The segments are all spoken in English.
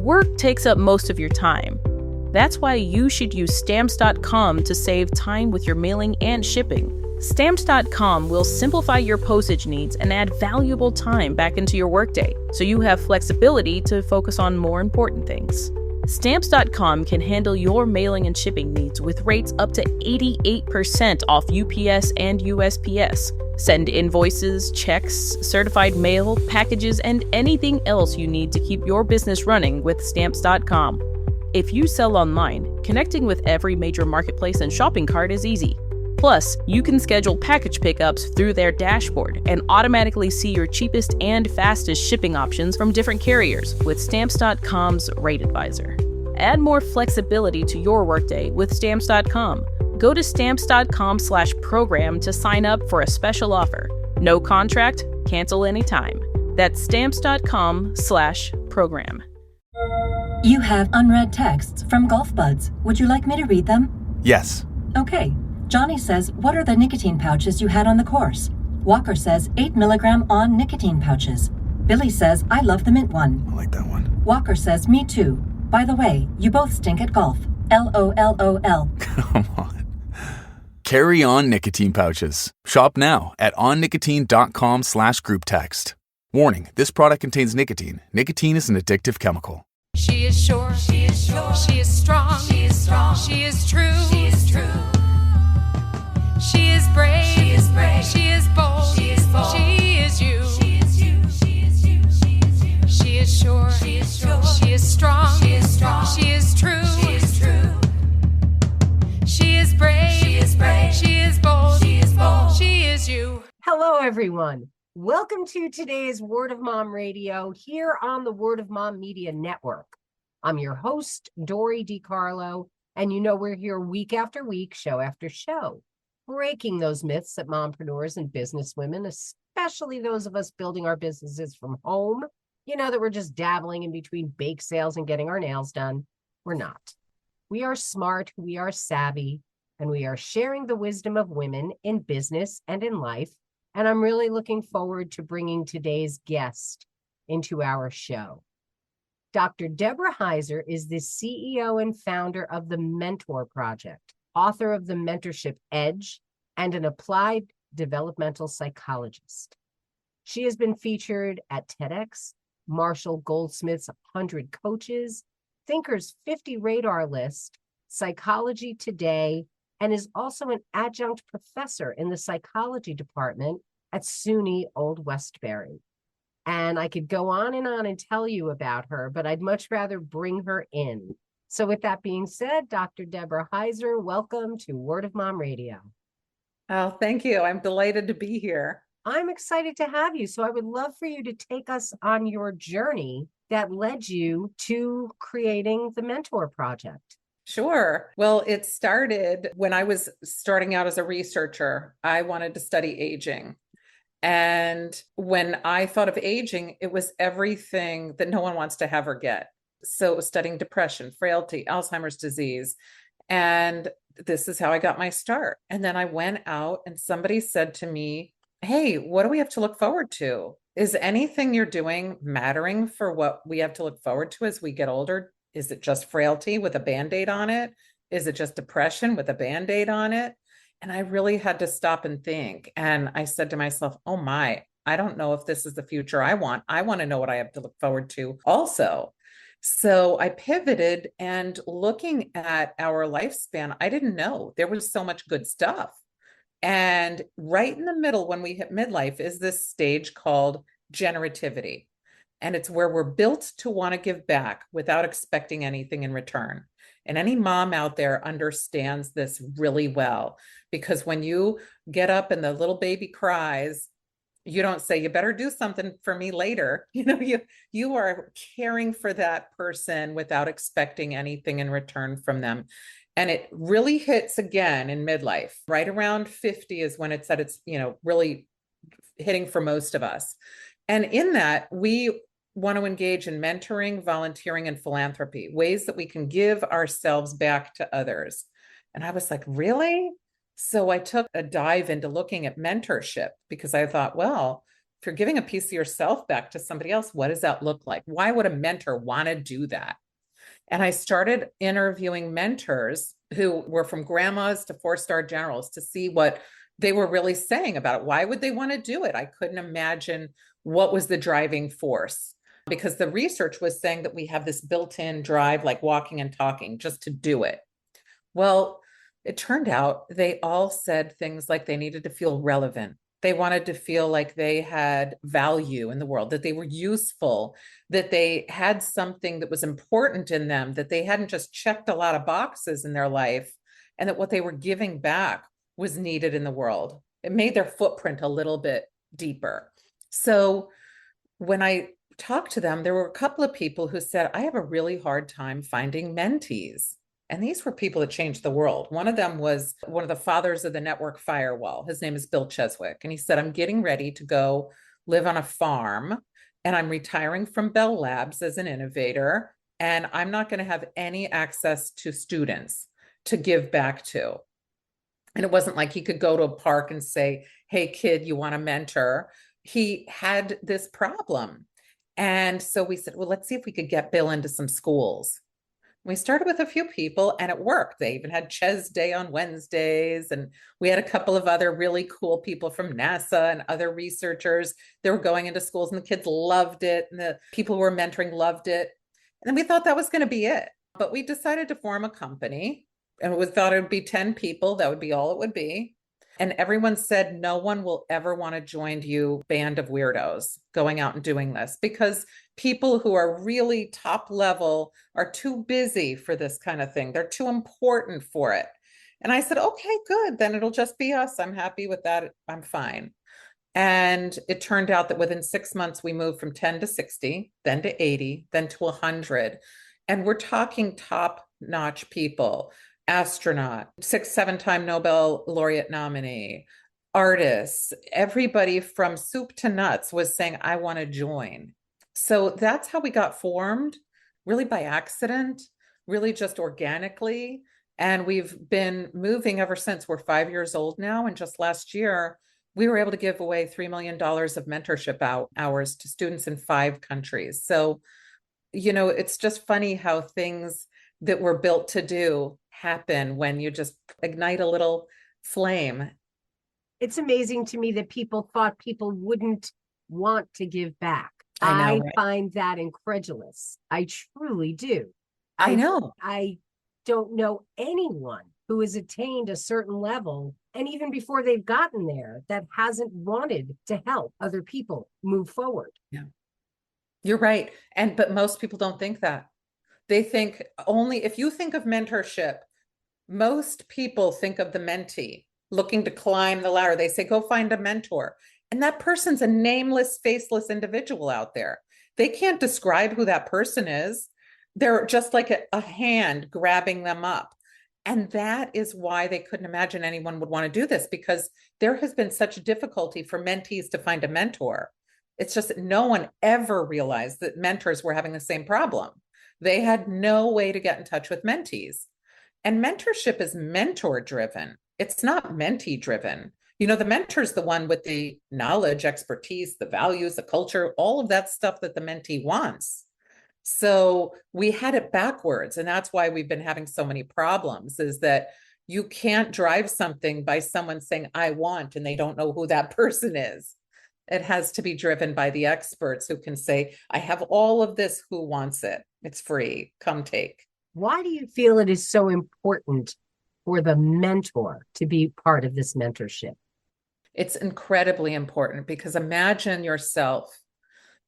Work takes up most of your time. That's why you should use Stamps.com to save time with your mailing and shipping. Stamps.com will simplify your postage needs and add valuable time back into your workday, so you have flexibility to focus on more important things. Stamps.com can handle your mailing and shipping needs with rates up to 88% off UPS and USPS. Send invoices, checks, certified mail, packages, and anything else you need to keep your business running with Stamps.com. If you sell online, connecting with every major marketplace and shopping cart is easy. Plus, you can schedule package pickups through their dashboard and automatically see your cheapest and fastest shipping options from different carriers with Stamps.com's Rate Advisor. Add more flexibility to your workday with Stamps.com. Go to Stamps.com/program to sign up for a special offer. No contract, cancel anytime. That's Stamps.com/program. You have unread texts from Golf Buds. Would you like me to read them? Yes. Okay. Johnny says, what are the nicotine pouches you had on the course? Walker says, 8 milligram on nicotine pouches. Billy says, I love the mint one. I like that one. Walker says, me too. By the way, you both stink at golf. LOLOL. Come on. Carry on nicotine pouches. Shop now at onnicotine.com/group text. Warning, this product contains nicotine. Nicotine is an addictive chemical. She is sure, she is sure, she is strong, she is strong, she is true, she is true. She is brave, she is brave, she is bold, she is bold, she is you, she is you, she is you, she is you. She is sure, she is sure, she is strong, she is strong, she is true, she is true. She is brave, she is brave, she is bold, she is bold, she is you. Hello, everyone. Welcome to today's Word of Mom Radio here on the Word of Mom Media Network. I'm your host, Dori DeCarlo, and you know we're here week after week, show after show, breaking those myths that mompreneurs and businesswomen, especially those of us building our businesses from home, you know that we're just dabbling in between bake sales and getting our nails done. We're not. We are smart, we are savvy, and we are sharing the wisdom of women in business and in life. And I'm really looking forward to bringing today's guest into our show. Dr. Deborah Heiser is the CEO and founder of the Mentor Project, author of the Mentorship Edge, and an applied developmental psychologist. She has been featured at TEDx, Marshall Goldsmith's 100 Coaches, Thinker's 50 Radar List, Psychology Today, and is also an adjunct professor in the psychology department at SUNY Old Westbury. And I could go on and tell you about her, but I'd much rather bring her in. So with that being said, Dr. Deborah Heiser, welcome to Word of Mom Radio. Oh, thank you. I'm delighted to be here. I'm excited to have you. So I would love for you to take us on your journey that led you to creating the Mentor Project. Sure. Well, it started when I was starting out as a researcher. I wanted to study aging. And when I thought of aging, it was everything that no one wants to have or get. So it was studying depression, frailty, Alzheimer's disease. And this is how I got my start. And then I went out and somebody said to me, hey, what do we have to look forward to? Is anything you're doing mattering for what we have to look forward to as we get older? Is it just frailty with a Band-Aid on it? Is it just depression with a Band-Aid on it? And I really had to stop and think. And I said to myself, oh my, I don't know if this is the future I want. I want to know what I have to look forward to also. So I pivoted, and looking at our lifespan, I didn't know there was so much good stuff. And right in the middle, when we hit midlife, is this stage called generativity. And it's where we're built to want to give back without expecting anything in return. And any mom out there understands this really well, because when you get up and the little baby cries, you don't say, you better do something for me later. You know, you are caring for that person without expecting anything in return from them. And it really hits again in midlife. Right around 50 is when it's at its, really hitting for most of us. And in that, we want to engage in mentoring, volunteering, and philanthropy, ways that we can give ourselves back to others. And I was like, really? So I took a dive into looking at mentorship, because I thought, well, if you're giving a piece of yourself back to somebody else, what does that look like? Why would a mentor want to do that? And I started interviewing mentors who were from grandmas to four-star generals to see what they were really saying about it. Why would they want to do it? I couldn't imagine what was the driving force, because the research was saying that we have this built-in drive, like walking and talking, just to do it. Well, it turned out they all said things like they needed to feel relevant. They wanted to feel like they had value in the world, that they were useful, that they had something that was important in them, that they hadn't just checked a lot of boxes in their life, and that what they were giving back was needed in the world. It made their footprint a little bit deeper. So when I talked to them, there were a couple of people who said, I have a really hard time finding mentees. And these were people that changed the world. One of them was one of the fathers of the network firewall. His name is Bill Cheswick. And he said, I'm getting ready to go live on a farm, and I'm retiring from Bell Labs as an innovator, and I'm not going to have any access to students to give back to. And it wasn't like he could go to a park and say, hey, kid, you want a mentor? He had this problem. And so we said, well, let's see if we could get Bill into some schools. We started with a few people and it worked. They even had Ches Day on Wednesdays. And we had a couple of other really cool people from NASA and other researchers. They were going into schools and the kids loved it. And the people who were mentoring loved it. And we thought that was going to be it. But we decided to form a company, and we thought it would be 10 people. That would be all it would be. And everyone said, no one will ever want to join you band of weirdos going out and doing this, because people who are really top level are too busy for this kind of thing. They're too important for it. And I said, okay, good. Then it'll just be us. I'm happy with that. I'm fine. And it turned out that within 6 months, we moved from 10 to 60, then to 80, then to 100. And we're talking top-notch people. Astronaut, 6-7-time Nobel laureate nominee, artists, everybody from soup to nuts was saying, I want to join. So that's how we got formed, really by accident, really just organically. And we've been moving ever since. We're 5 years old now. And just last year, we were able to give away $3 million of mentorship hours to students in 5 countries. So, you know, it's just funny how things that were built to do happen when you just ignite a little flame. It's amazing to me that people thought people wouldn't want to give back. I know, right? Find that incredulous. I truly do. I know. I don't know anyone who has attained a certain level, and even before they've gotten there, that hasn't wanted to help other people move forward. Yeah, you're right. But most people don't think that. They think only, if you think of mentorship, most people think of the mentee looking to climb the ladder. They say, go find a mentor. And that person's a nameless, faceless individual out there. They can't describe who that person is. They're just like a hand grabbing them up. And that is why they couldn't imagine anyone would want to do this, because there has been such difficulty for mentees to find a mentor. It's just that no one ever realized that mentors were having the same problem. They had no way to get in touch with mentees. And mentorship is mentor driven. It's not mentee driven. You know, the mentor is the one with the knowledge, expertise, the values, the culture, all of that stuff that the mentee wants. So we had it backwards. And that's why we've been having so many problems, is that you can't drive something by someone saying, I want, and they don't know who that person is. It has to be driven by the experts who can say, I have all of this, who wants it? It's free, come take. Why do you feel it is so important for the mentor to be part of this mentorship? It's incredibly important, because imagine yourself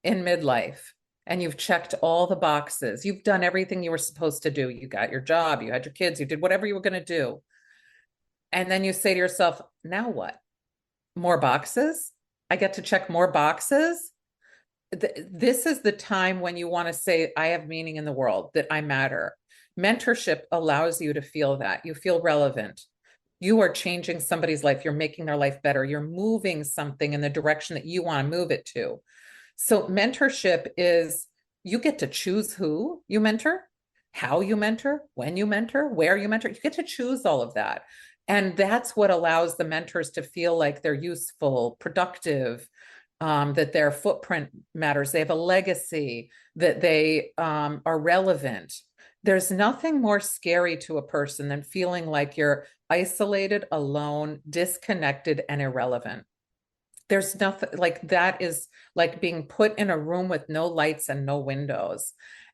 in midlife and you've checked all the boxes. You've done everything you were supposed to do. You got your job, you had your kids, you did whatever you were going to do. And then you say to yourself, now what? More boxes? I get to check more boxes? This is the time when you want to say, I have meaning in the world, that I matter. Mentorship allows you to feel that. You feel relevant. You are changing somebody's life. You're making their life better. You're moving something in the direction that you want to move it to. So mentorship is, you get to choose who you mentor, how you mentor, when you mentor, where you mentor. You get to choose all of that. And that's what allows the mentors to feel like they're useful, productive, that their footprint matters. They have a legacy, that they are relevant. There's nothing more scary to a person than feeling like you're isolated, alone, disconnected, and irrelevant. There's nothing like that is like being put in a room with no lights and no windows,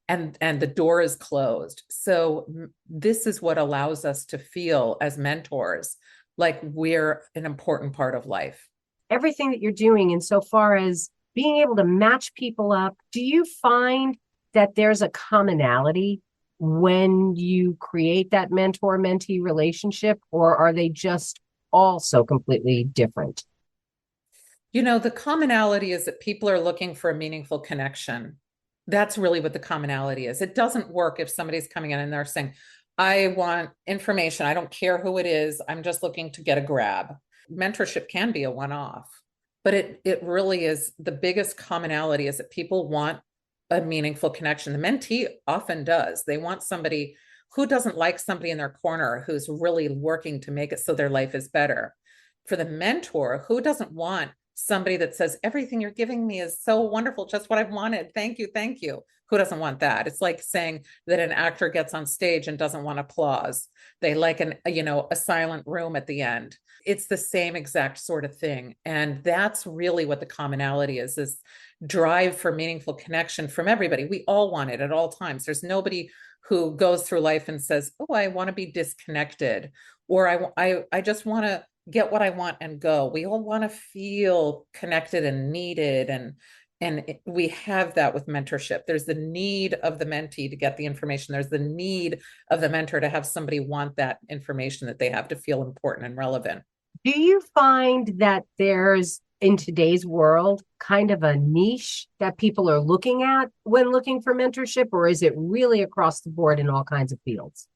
and the door is closed. So this is what allows us to feel as mentors like we're an important part of life. Everything that you're doing insofar as being able to match people up, do you find that there's a commonality when you create that mentor-mentee relationship, or are they just all so completely different? You know, the commonality is that people are looking for a meaningful connection. That's really what the commonality is. It doesn't work if somebody's coming in and they're saying, I want information. I don't care who it is. I'm just looking to get a grab. Mentorship can be a one-off, but it really is. The biggest commonality is that people want a meaningful connection. The mentee often does. They want somebody who doesn't like somebody in their corner who's really working to make it so their life is better. For the mentor, who doesn't want somebody that says, everything you're giving me is so wonderful, just what I've wanted. Thank you, thank you. Who doesn't want that? It's like saying that an actor gets on stage and doesn't want applause. They like a silent room at the end. It's the same exact sort of thing. And that's really what the commonality is this drive for meaningful connection from everybody. We all want it at all times. There's nobody who goes through life and says, oh, I want to be disconnected, or I just want to get what I want and go. We all want to feel connected and needed. And we have that with mentorship. There's the need of the mentee to get the information. There's the need of the mentor to have somebody want that information that they have to feel important and relevant. Do you find that there's, in today's world, kind of a niche that people are looking at when looking for mentorship, or is it really across the board in all kinds of fields?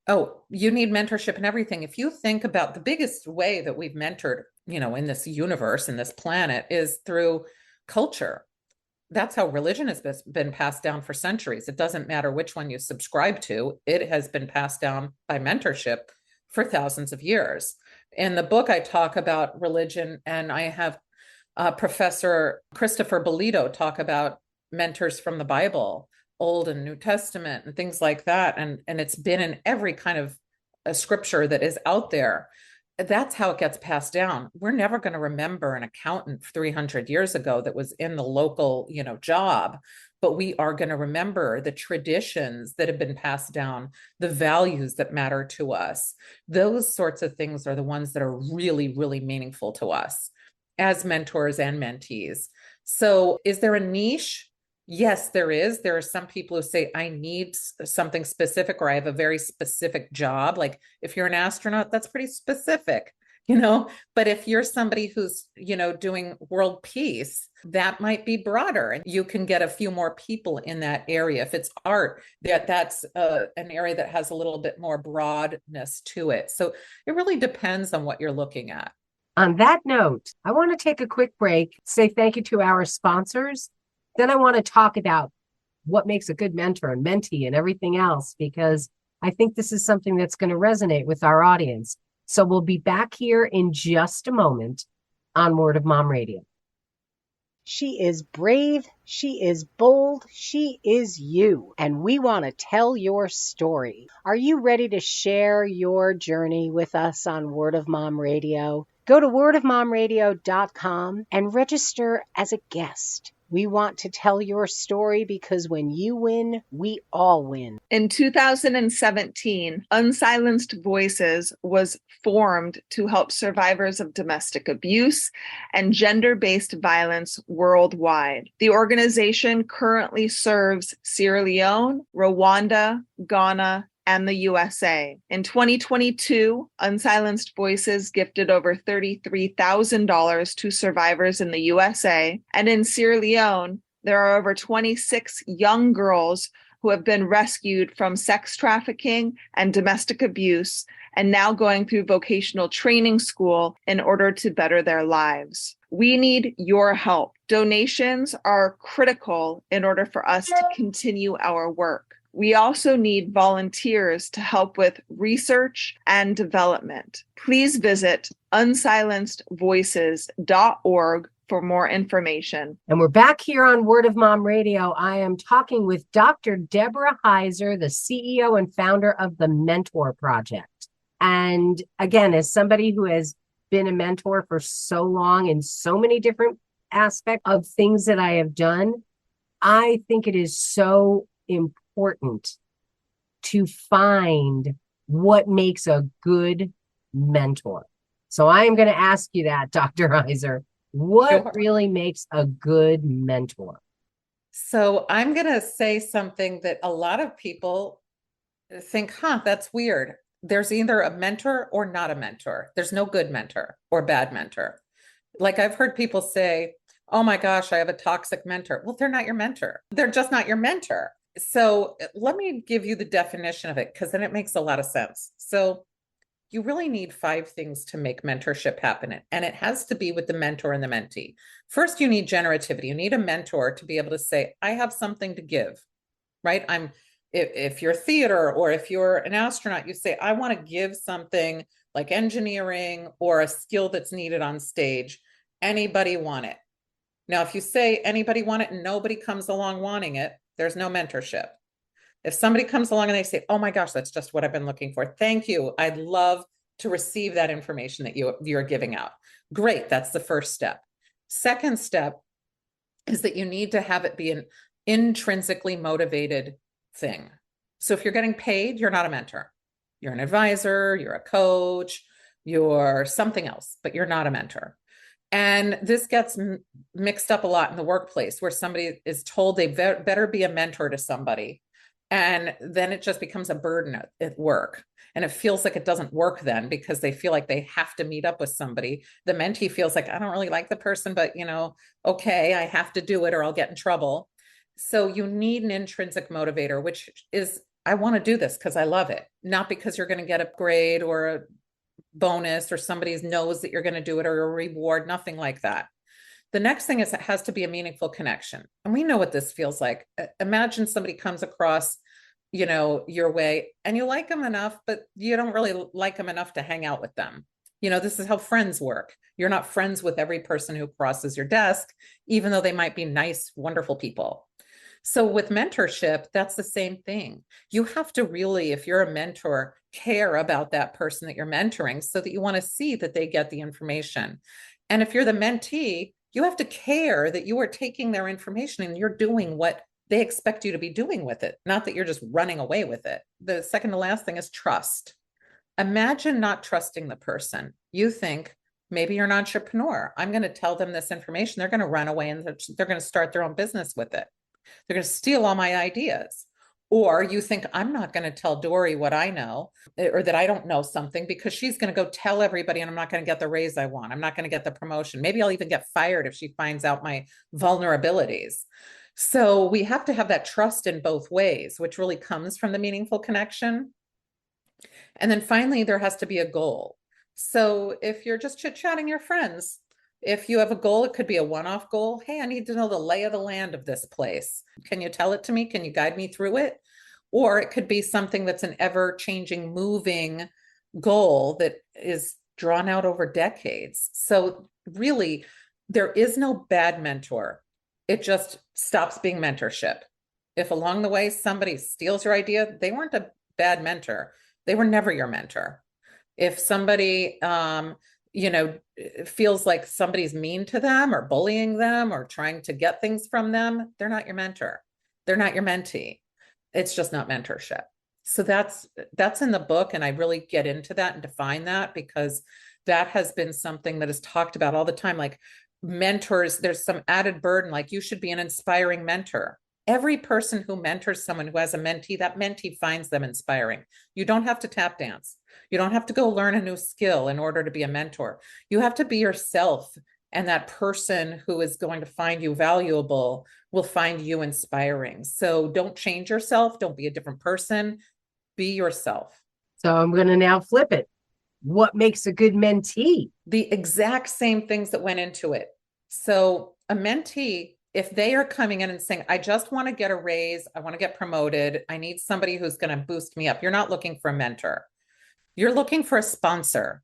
Oh, you need mentorship in everything. If you think about the biggest way that we've mentored, in this universe, in this planet, is through culture. That's how religion has been passed down for centuries. It doesn't matter which one you subscribe to. It has been passed down by mentorship for thousands of years. In the book, I talk about religion, and I have Professor Christopher Bolito talk about mentors from the Bible, Old and New Testament, and things like that. And it's been in every kind of scripture that is out there. That's how it gets passed down. We're never going to remember an accountant 300 years ago that was in the local, job, but we are going to remember the traditions that have been passed down, the values that matter to us. Those sorts of things are the ones that are really, really meaningful to us as mentors and mentees. So is there a niche? Yes, there is. There are some people who say, I need something specific, or I have a very specific job. Like if you're an astronaut, that's pretty specific, but if you're somebody who's, doing world peace, that might be broader, and you can get a few more people in that area. If it's art, that's an area that has a little bit more broadness to it. So it really depends on what you're looking at. On that note, I want to take a quick break, say thank you to our sponsors. Then I want to talk about what makes a good mentor and mentee and everything else, because I think this is something that's going to resonate with our audience. So we'll be back here in just a moment on Word of Mom Radio. She is brave, she is bold, she is you, and we want to tell your story. Are you ready to share your journey with us on Word of Mom Radio? Go to wordofmomradio.com and register as a guest. We want to tell your story because when you win, we all win. In 2017, Unsilenced Voices was formed to help survivors of domestic abuse and gender-based violence worldwide. The organization currently serves Sierra Leone, Rwanda, Ghana, and the USA. In 2022, Unsilenced Voices gifted over $33,000 to survivors in the USA. And in Sierra Leone, there are over 26 young girls who have been rescued from sex trafficking and domestic abuse, and now going through vocational training school in order to better their lives. We need your help. Donations are critical in order for us to continue our work. We also need volunteers to help with research and development. Please visit unsilencedvoices.org for more information. And we're back here on Word of Mom Radio. I am talking with Dr. Deborah Heiser, the CEO and founder of the Mentor Project. And again, as somebody who has been a mentor for so long in so many different aspects of things that I have done, I think it is so important to find what makes a good mentor. So I am going to ask you that, Dr. Heiser. What really makes a good mentor? So I'm going to say something that a lot of people think, that's weird. There's either a mentor or not a mentor. There's no good mentor or bad mentor. Like I've heard people say, oh my gosh, I have a toxic mentor. Well, they're not your mentor. They're just not your mentor. So let me give you the definition of it, because then it makes a lot of sense. So you really need 5 things to make mentorship happen. And it has to be with the mentor and the mentee. First, you need generativity. You need a mentor to be able to say, I have something to give, right? If you're theater or if you're an astronaut, you say, I want to give something like engineering or a skill that's needed on stage. Anybody want it? Now, if you say anybody want it and nobody comes along wanting it, there's no mentorship. If somebody comes along and they say, oh my gosh, that's just what I've been looking for. Thank you. I'd love to receive that information that you're giving out. Great. That's the first step. Second step is that you need to have it be an intrinsically motivated thing. So if you're getting paid, you're not a mentor. You're an advisor, you're a coach, you're something else, but you're not a mentor. And this gets mixed up a lot in the workplace, where somebody is told they better be a mentor to somebody. And then it just becomes a burden at work. And it feels like it doesn't work then, because they feel like they have to meet up with somebody. The mentee feels like, I don't really like the person, but okay, I have to do it or I'll get in trouble. So you need an intrinsic motivator, which is, I want to do this because I love it, not because you're going to get a grade or a bonus or somebody knows that you're going to do it or a reward, nothing like that. The next thing is it has to be a meaningful connection. And we know what this feels like. Imagine somebody comes across, your way and you like them enough, but you don't really like them enough to hang out with them. This is how friends work. You're not friends with every person who crosses your desk, even though they might be nice, wonderful people. So with mentorship, that's the same thing. You have to really, if you're a mentor, care about that person that you're mentoring so that you want to see that they get the information. And if you're the mentee, you have to care that you are taking their information and you're doing what they expect you to be doing with it, not that you're just running away with it. The second to last thing is trust. Imagine not trusting the person. You think, maybe you're an entrepreneur. I'm going to tell them this information. They're going to run away and they're going to start their own business with it. They're going to steal all my ideas. Or you think, I'm not going to tell Dori what I know, or that I don't know something, because she's going to go tell everybody and I'm not going to get the raise I want. I'm not going to get the promotion. Maybe I'll even get fired if she finds out my vulnerabilities. So we have to have that trust in both ways, which really comes from the meaningful connection. And then finally, there has to be a goal. So if you're just chit-chatting your friends, if you have a goal, it could be a one-off goal. Hey, I need to know the lay of the land of this place. Can you tell it to me? Can you guide me through it? Or it could be something that's an ever-changing, moving goal that is drawn out over decades. So really, there is no bad mentor. It just stops being mentorship. If along the way somebody steals your idea, they weren't a bad mentor. They were never your mentor. If somebody feels like somebody's mean to them or bullying them or trying to get things from them, they're not your mentor. They're not your mentee. It's just not mentorship. So that's in the book. And I really get into that and define that, because that has been something that is talked about all the time. Like mentors, there's some added burden, like you should be an inspiring mentor. Every person who mentors someone who has a mentee, that mentee finds them inspiring. You don't have to tap dance. You don't have to go learn a new skill in order to be a mentor. You have to be yourself, and that person who is going to find you valuable will find you inspiring. So don't change yourself. Don't be a different person. Be yourself. So I'm going to now flip it. What makes a good mentee? The exact same things that went into it. So a mentee, if they are coming in and saying, I just want to get a raise, I want to get promoted, I need somebody who's going to boost me up. You're not looking for a mentor. You're looking for a sponsor.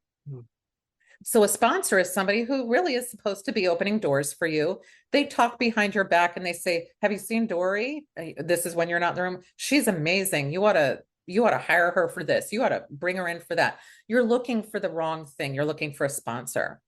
So a sponsor is somebody who really is supposed to be opening doors for you. They talk behind your back and they say, have you seen Dori? This is when you're not in the room. She's amazing. You ought to hire her for this. You ought to bring her in for that. You're looking for the wrong thing. You're looking for a sponsor.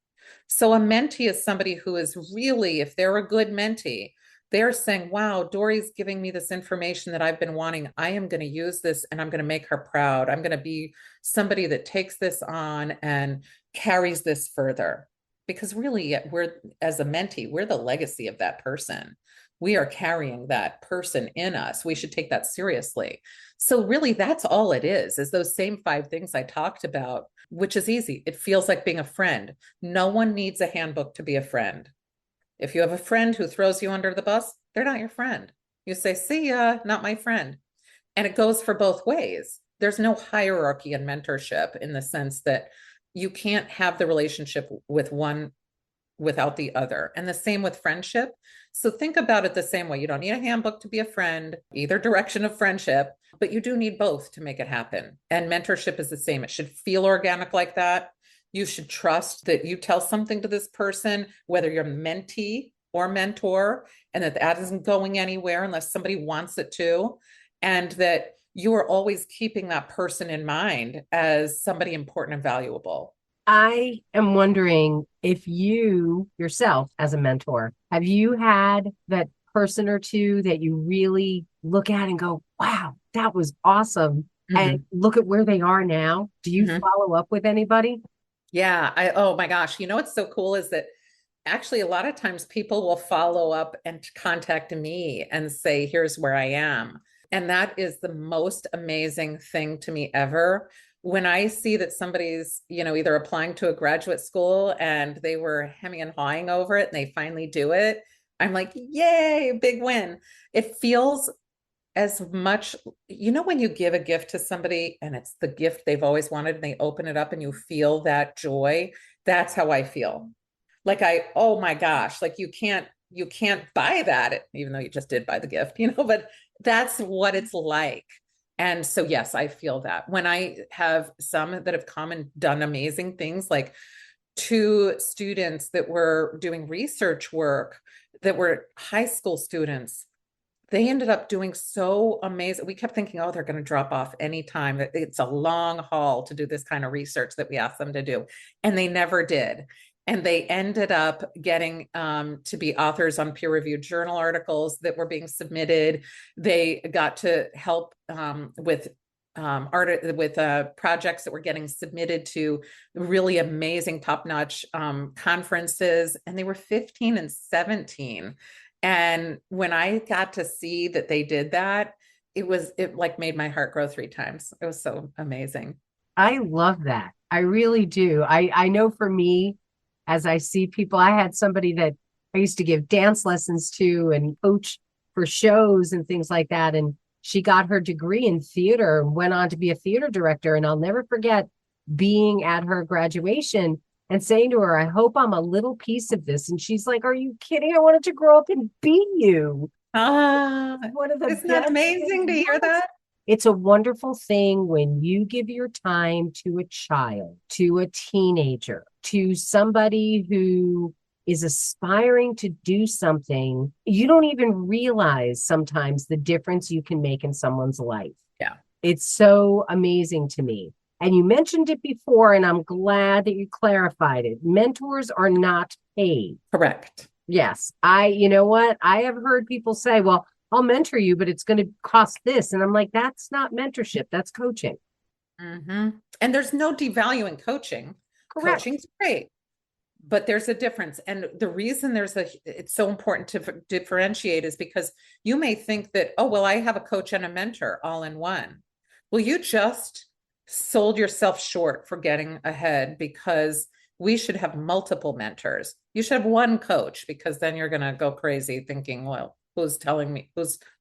So a mentee is somebody who is really, if they're a good mentee, they're saying, wow, Dori's giving me this information that I've been wanting. I am going to use this and I'm going to make her proud. I'm going to be somebody that takes this on and carries this further. Because really, we're, as a mentee, we're the legacy of that person. We are carrying that person in us. We should take that seriously. So really, that's all it is those same 5 things I talked about, which is easy. It feels like being a friend. No one needs a handbook to be a friend. If you have a friend who throws you under the bus, they're not your friend. You say, see ya, not my friend. And it goes for both ways. There's no hierarchy in mentorship in the sense that you can't have the relationship with one without the other. And the same with friendship. So think about it the same way. You don't need a handbook to be a friend, either direction of friendship, but you do need both to make it happen. And mentorship is the same. It should feel organic like that. You should trust that you tell something to this person, whether you're mentee or mentor, and that isn't going anywhere unless somebody wants it to. And that you are always keeping that person in mind as somebody important and valuable. I am wondering if you yourself, as a mentor, have you had that person or two that you really look at and go, wow, that was awesome. Mm-hmm. And look at where they are now. Do you follow up with anybody? Yeah. Oh my gosh. You know, what's so cool is that actually a lot of times people will follow up and contact me and say, here's where I am. And that is the most amazing thing to me ever. When I see that somebody's, either applying to a graduate school and they were hemming and hawing over it and they finally do it, I'm like, yay, big win. It feels as much, when you give a gift to somebody and it's the gift they've always wanted and they open it up and you feel that joy, that's how I feel. Like oh my gosh, like you can't buy that, even though you just did buy the gift, but that's what it's like. And so, yes, I feel that when I have some that have come and done amazing things, like 2 students that were doing research work that were high school students, they ended up doing so amazing. We kept thinking, oh, they're going to drop off anytime. It's a long haul to do this kind of research that we asked them to do. And they never did. And they ended up getting to be authors on peer-reviewed journal articles that were being submitted. They got to help with projects that were getting submitted to really amazing, top-notch conferences. And they were 15 and 17. And when I got to see that they did that, it like made my heart grow 3 times. It was so amazing. I love that. I really do. I know for me, as I see people, I had somebody that I used to give dance lessons to and coach for shows and things like that. And she got her degree in theater and went on to be a theater director. And I'll never forget being at her graduation and saying to her, I hope I'm a little piece of this. And she's like, are you kidding? I wanted to grow up and be you. Isn't that amazing to hear that? It's a wonderful thing when you give your time to a child, to a teenager, to somebody who is aspiring to do something. You don't even realize sometimes the difference you can make in someone's life. Yeah. It's so amazing to me. And you mentioned it before, and I'm glad that you clarified it. Mentors are not paid. Correct. Yes. You know what? I have heard people say, well, I'll mentor you, but it's going to cost this. And I'm like, that's not mentorship. That's coaching. Mm-hmm. And there's no devaluing coaching. Correct. Coaching's great, but there's a difference. And the reason it's so important to differentiate is because you may think that, oh, well, I have a coach and a mentor all in one. Well, you just sold yourself short for getting ahead, because we should have multiple mentors. You should have one coach, because then you're going to go crazy thinking, well, who's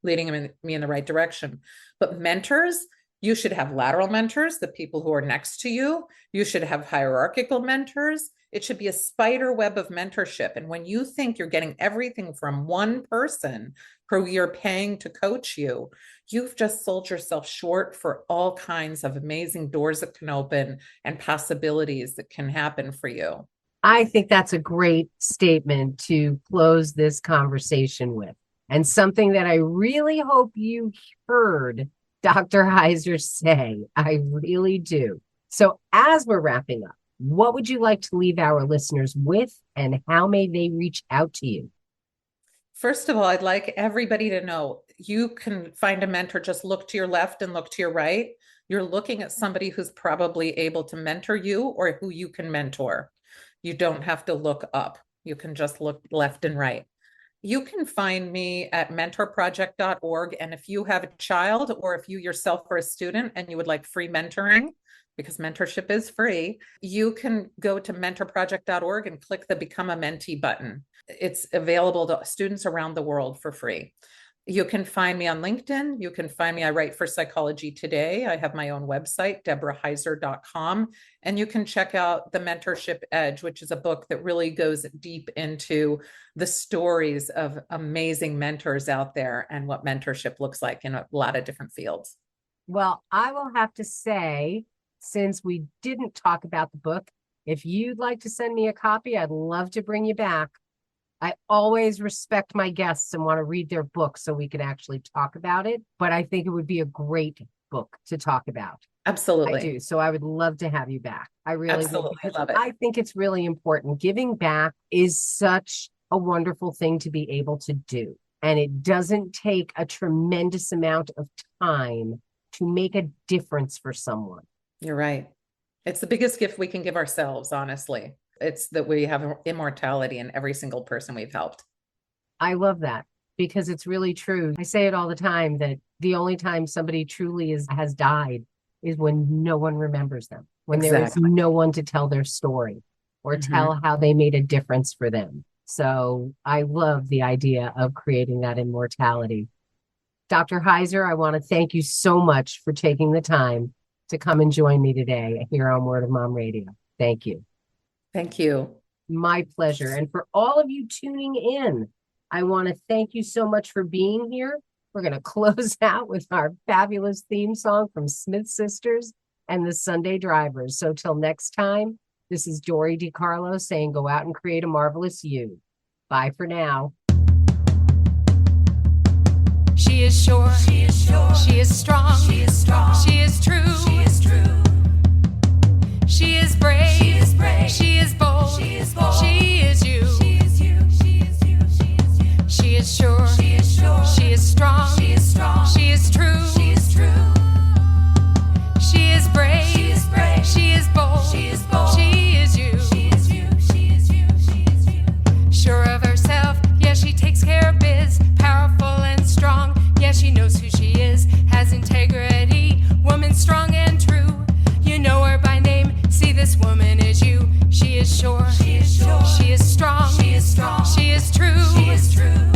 leading me in the right direction? But mentors, you should have lateral mentors, the people who are next to you. You should have hierarchical mentors. It should be a spider web of mentorship. And when you think you're getting everything from one person who you're paying to coach you, you've just sold yourself short for all kinds of amazing doors that can open and possibilities that can happen for you. I think that's a great statement to close this conversation with, and something that I really hope you heard Dr. Heiser say. I really do. So as we're wrapping up, what would you like to leave our listeners with, and how may they reach out to you? First of all, I'd like everybody to know you can find a mentor. Just look to your left and look to your right. You're looking at somebody who's probably able to mentor you or who you can mentor. You don't have to look up. You can just look left and right. You can find me at mentorproject.org. And if you have a child, or if you yourself are a student and you would like free mentoring, because mentorship is free, you can go to mentorproject.org and click the Become a Mentee button. It's available to students around the world for free. You can find me on LinkedIn. You can find me. I write for Psychology Today. I have my own website, deborahheiser.com. And you can check out The Mentorship Edge, which is a book that really goes deep into the stories of amazing mentors out there and what mentorship looks like in a lot of different fields. Well, I will have to say, since we didn't talk about the book, if you'd like to send me a copy, I'd love to bring you back. I always respect my guests and want to read their book so we can actually talk about it. But I think it would be a great book to talk about. Absolutely. I do. So I would love to have you back. I really Absolutely would. love it. I think it's really important. Giving back is such a wonderful thing to be able to do. And it doesn't take a tremendous amount of time to make a difference for someone. You're right. It's the biggest gift we can give ourselves, honestly. It's that we have immortality in every single person we've helped. I love that, because it's really true. I say it all the time that the only time somebody truly has died is when no one remembers them, when there is no one to tell their story or tell how they made a difference for them. So I love the idea of creating that immortality. Dr. Heiser, I want to thank you so much for taking the time to come and join me today here on Word of Mom Radio. Thank you. Thank you. My pleasure. And for all of you tuning in, I want to thank you so much for being here. We're going to close out with our fabulous theme song from Smith Sisters and the Sunday Drivers. So till next time, this is Dori DeCarlo saying go out and create a marvelous you. Bye for now. She is sure. She is sure. She is strong. She is strong. She is true. She is true. She is brave. She is brave. She is bold. She is bold. She is you. She is you. She is you. She is you. She is sure. She is sure. She is strong. She is strong. She is true. She is true. She is brave. She is brave. She is bold. She is bold. She is you. She is you. She is you. She is you. Sure of herself, yeah, she takes care of biz. Powerful and strong, yeah, she knows who she is. Has integrity, woman strong and true. You know her by name, see this woman is you. She is sure, she is sure. She is strong, she is strong. She is true, she is true.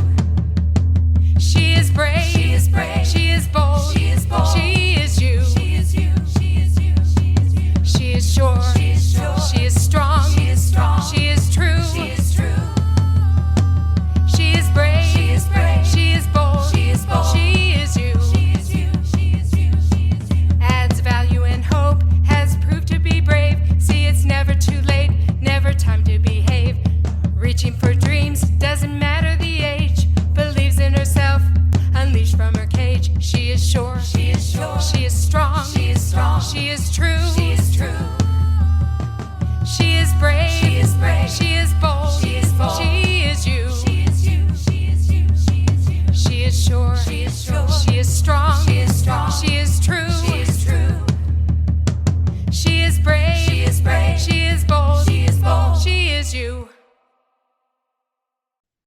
She is brave, she is brave. She is bold, she is bold. She is you, she is you. She is you, she is you. She is sure, she is sure. She is strong, she is strong. She is true, she is true. She is brave, she is brave. She is bold, she is bold. She is you, she is you. She is you, she is you. Adds value and hope, has proved to be brave. See, it's never too late, never time to behave. Reaching for dreams, doesn't matter the age. Believes in herself, unleashed from her cage. She is sure, she is sure. She is strong, she is strong. She is true, she is true. She is brave, she is brave. She is bold, she is bold. She is you, she is you. She is you, she is you. She is sure, she is sure. She is strong, she is strong. She is true, she is true. She is brave, she is brave. She is bold, she is bold. She is you.